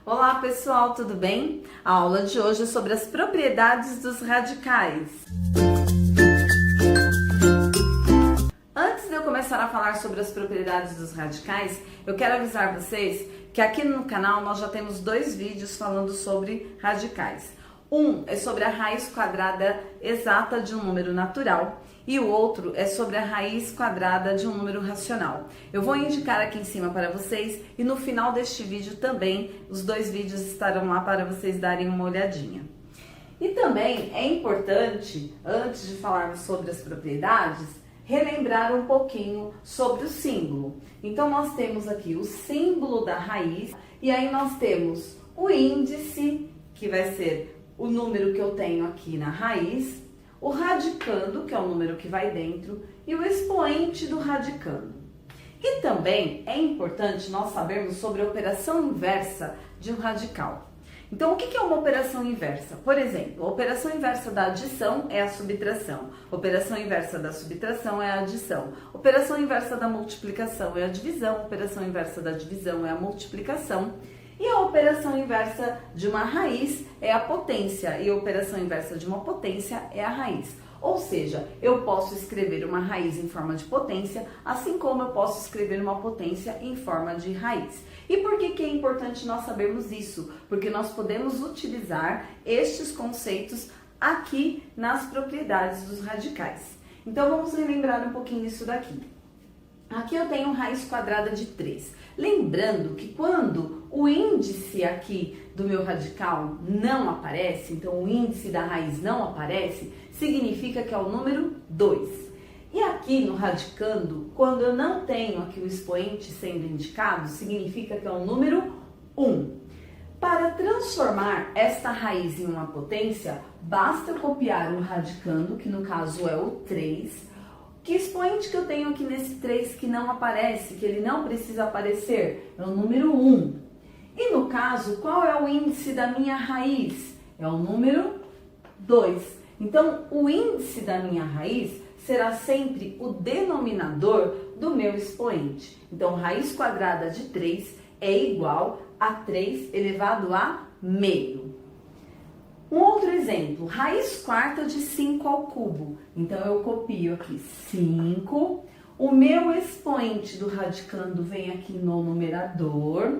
Olá pessoal, tudo bem? A aula de hoje é sobre as propriedades dos radicais. Antes de eu começar a falar sobre as propriedades dos radicais, eu quero avisar vocês que aqui no canal nós já temos 2 vídeos falando sobre radicais. Um é sobre a raiz quadrada exata de um número natural e o outro é sobre a raiz quadrada de um número racional. Eu vou indicar aqui em cima para vocês e no final deste vídeo também os 2 vídeos estarão lá para vocês darem uma olhadinha. E também é importante, antes de falarmos sobre as propriedades, relembrar um pouquinho sobre o símbolo. Então nós temos aqui o símbolo da raiz e aí nós temos o índice, que vai ser o número que eu tenho aqui na raiz, o radicando, que é o número que vai dentro, e o expoente do radicando. E também é importante nós sabermos sobre a operação inversa de um radical. Então, o que é uma operação inversa? Por exemplo, a operação inversa da adição é a subtração, a operação inversa da subtração é a adição, a operação inversa da multiplicação é a divisão, a operação inversa da divisão é a multiplicação, e a operação inversa de uma raiz é a potência, e a operação inversa de uma potência é a raiz. Ou seja, eu posso escrever uma raiz em forma de potência, assim como eu posso escrever uma potência em forma de raiz. E por que é importante nós sabermos isso? Porque nós podemos utilizar estes conceitos aqui nas propriedades dos radicais. Então vamos relembrar um pouquinho isso daqui. Aqui eu tenho raiz quadrada de 3. Lembrando que quando o índice aqui do meu radical não aparece, então o índice da raiz não aparece, significa que é o número 2. E aqui no radicando, quando eu não tenho aqui o expoente sendo indicado, significa que é o número 1. Para transformar esta raiz em uma potência, basta copiar o radicando, que no caso é o 3. Que expoente que eu tenho aqui nesse 3 que não aparece, que ele não precisa aparecer? É o número 1. E no caso, qual é o índice da minha raiz? É o número 2. Então, o índice da minha raiz será sempre o denominador do meu expoente. Então, raiz quadrada de 3 é igual a 3 elevado a meio. Um outro exemplo, raiz quarta de 5 ao cubo. Então, eu copio aqui 5. O meu expoente do radicando vem aqui no numerador.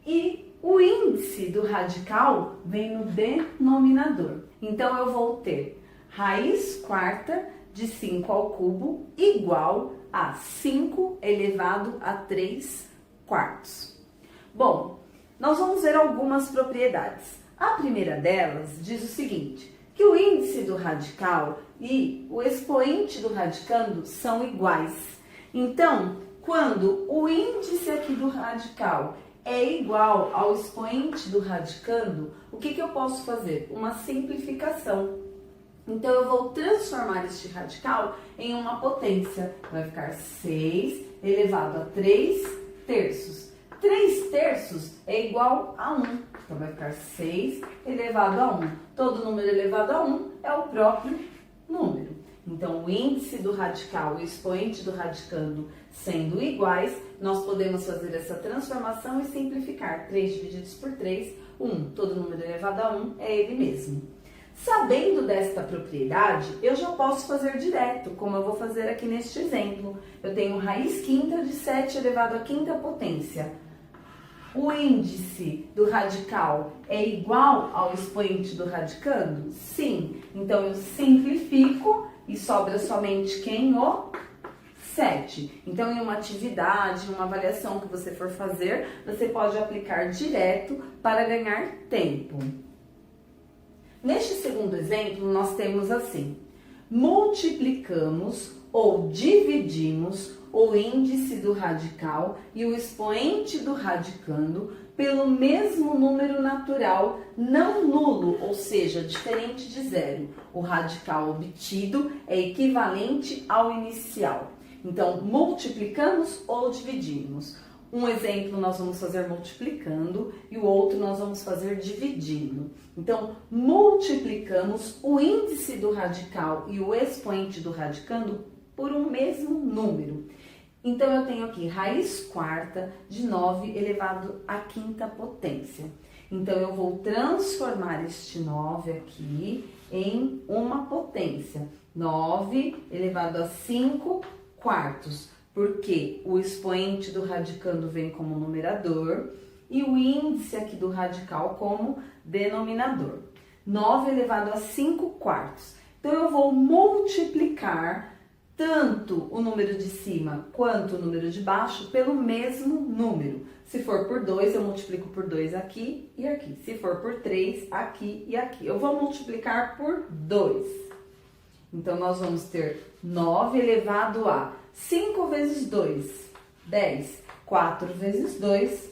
E o índice do radical vem no denominador. Então, eu vou ter raiz quarta de 5 ao cubo igual a 5 elevado a 3 quartos. Bom, nós vamos ver algumas propriedades. A primeira delas diz o seguinte, que o índice do radical e o expoente do radicando são iguais. Então, quando o índice aqui do radical é igual ao expoente do radicando, o que eu posso fazer? Uma simplificação. Então, eu vou transformar este radical em uma potência. Vai ficar 6 elevado a 3 terços. 3 terços é igual a 1. Então, vai ficar 6 elevado a 1. Todo número elevado a 1 é o próprio número. Então, o índice do radical e o expoente do radicando sendo iguais, nós podemos fazer essa transformação e simplificar. 3 divididos por 3, 1. Todo número elevado a 1 é ele mesmo. Sabendo desta propriedade, eu já posso fazer direto, como eu vou fazer aqui neste exemplo. Eu tenho raiz quinta de 7 elevado à quinta potência. O índice do radical é igual ao expoente do radicando? Sim. Então, eu simplifico e sobra somente quem? O 7. Então, em uma atividade, uma avaliação que você for fazer, você pode aplicar direto para ganhar tempo. Neste segundo exemplo, nós temos assim, multiplicamos ou dividimos o índice do radical e o expoente do radicando pelo mesmo número natural não nulo, ou seja, diferente de zero. O radical obtido é equivalente ao inicial. Então, multiplicamos ou dividimos. Um exemplo nós vamos fazer multiplicando e o outro nós vamos fazer dividindo. Então, multiplicamos o índice do radical e o expoente do radicando por um mesmo número. Então, eu tenho aqui raiz quarta de 9 elevado à quinta potência. Então, eu vou transformar este 9 aqui em uma potência. 9 elevado a 5 quartos, porque o expoente do radicando vem como numerador e o índice aqui do radical como denominador. 9 elevado a 5 quartos. Então, eu vou multiplicar tanto o número de cima quanto o número de baixo pelo mesmo número. Se for por 2, eu multiplico por 2 aqui e aqui. Se for por 3, aqui e aqui. Eu vou multiplicar por 2. Então, nós vamos ter 9 elevado a 5 vezes 2, 10. 4 vezes 2,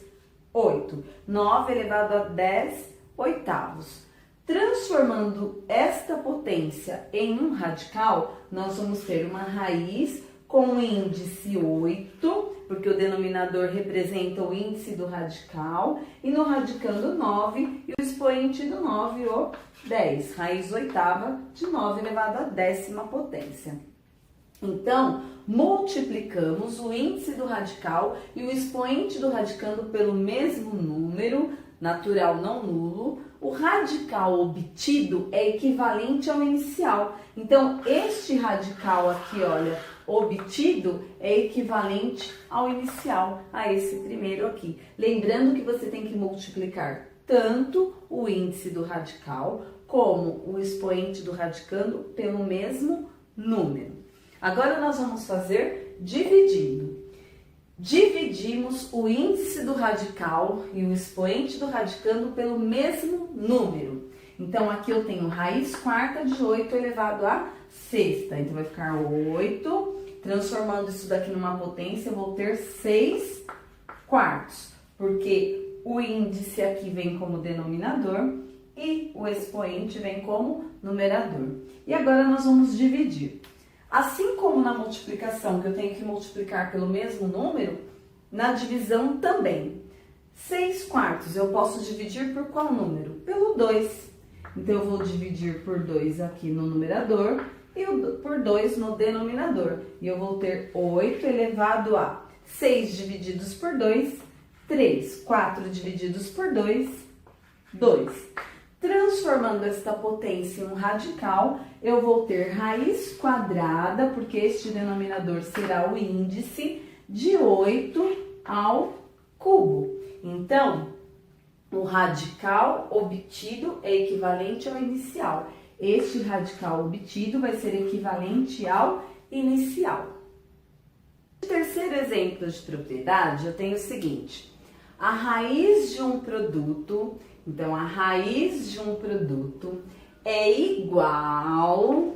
8. 9 elevado a 10 oitavos. Transformando esta potência em um radical, nós vamos ter uma raiz com índice 8, porque o denominador representa o índice do radical, e no radicando 9, e o expoente do 9, o 10, raiz oitava de 9 elevado à décima potência. Então, multiplicamos o índice do radical e o expoente do radicando pelo mesmo número, natural não nulo. O radical obtido é equivalente ao inicial. Então, este radical aqui, olha, obtido é equivalente ao inicial, a esse primeiro aqui. Lembrando que você tem que multiplicar tanto o índice do radical como o expoente do radicando pelo mesmo número. Agora, nós vamos fazer dividindo. Dividimos o índice do radical e o expoente do radicando pelo mesmo número. Então, aqui eu tenho raiz quarta de 8 elevado à sexta. Então, vai ficar 8. Transformando isso daqui numa potência, eu vou ter 6 quartos. Porque o índice aqui vem como denominador e o expoente vem como numerador. E agora, nós vamos dividir. Assim como na multiplicação, que eu tenho que multiplicar pelo mesmo número, na divisão também. 6 quartos eu posso dividir por qual número? Pelo 2. Então, eu vou dividir por 2 aqui no numerador e por 2 no denominador. E eu vou ter 8 elevado a 6 divididos por 2, 3. 4 divididos por 2, 2. Transformando esta potência em um radical, eu vou ter raiz quadrada, porque este denominador será o índice, de 8 ao cubo. Então, o radical obtido é equivalente ao inicial. Este radical obtido vai ser equivalente ao inicial. No terceiro exemplo de propriedade, eu tenho o seguinte. A raiz de um produto... Então, a raiz de um produto é igual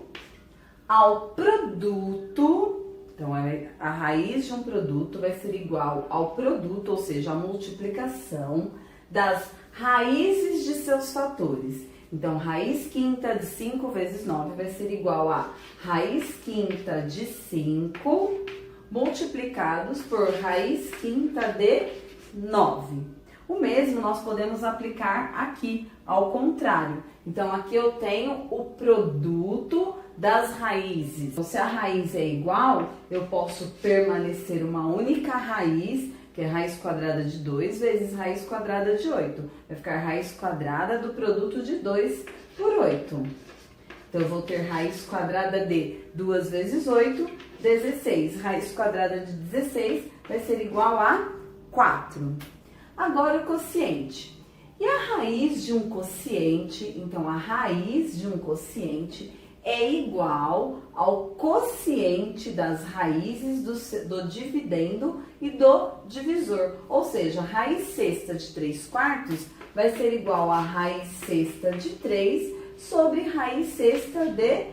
ao produto. Então, a raiz de um produto vai ser igual ao produto, ou seja, a multiplicação das raízes de seus fatores. Então, raiz quinta de 5 vezes 9 vai ser igual a raiz quinta de 5 multiplicados por raiz quinta de 9. O mesmo nós podemos aplicar aqui, ao contrário. Então, aqui eu tenho o produto das raízes. Então, se a raiz é igual, eu posso permanecer uma única raiz, que é raiz quadrada de 2 vezes raiz quadrada de 8. Vai ficar raiz quadrada do produto de 2 por 8. Então, eu vou ter raiz quadrada de 2 vezes 8, 16. Raiz quadrada de 16 vai ser igual a 4. Agora o quociente. E a raiz de um quociente, então a raiz de um quociente é igual ao quociente das raízes do dividendo e do divisor. Ou seja, a raiz sexta de 3 quartos vai ser igual a raiz sexta de 3 sobre raiz sexta de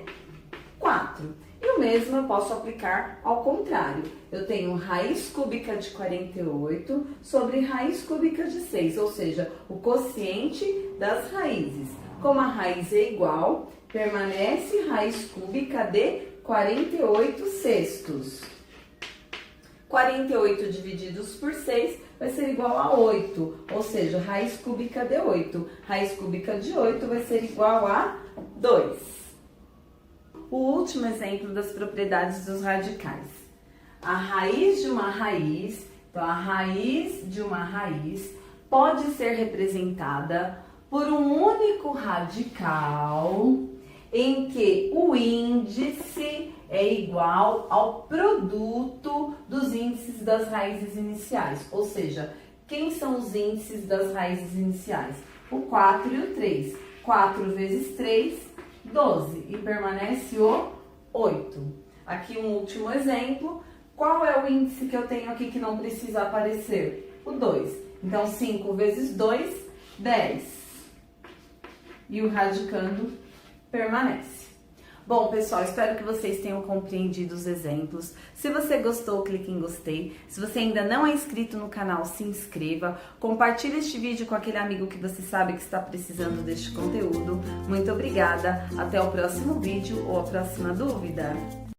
4. E o mesmo eu posso aplicar ao contrário. Eu tenho raiz cúbica de 48 sobre raiz cúbica de 6, ou seja, o quociente das raízes. Como a raiz é igual, permanece raiz cúbica de 48 sextos. 48 divididos por 6 vai ser igual a 8, ou seja, raiz cúbica de 8. Raiz cúbica de 8 vai ser igual a 2. O último exemplo das propriedades dos radicais. a raiz de uma raiz, então a raiz de uma raiz pode ser representada por um único radical em que o índice é igual ao produto dos índices das raízes iniciais. Ou seja, quem são os índices das raízes iniciais? O 4 e o 3. 4 vezes 3, 12. E permanece o 8. Aqui um último exemplo. Qual é o índice que eu tenho aqui que não precisa aparecer? O 2. Então, 5 vezes 2, 10. E o radicando permanece. Bom, pessoal, espero que vocês tenham compreendido os exemplos. Se você gostou, clique em gostei. Se você ainda não é inscrito no canal, se inscreva. Compartilhe este vídeo com aquele amigo que você sabe que está precisando deste conteúdo. Muito obrigada. Até o próximo vídeo ou a próxima dúvida.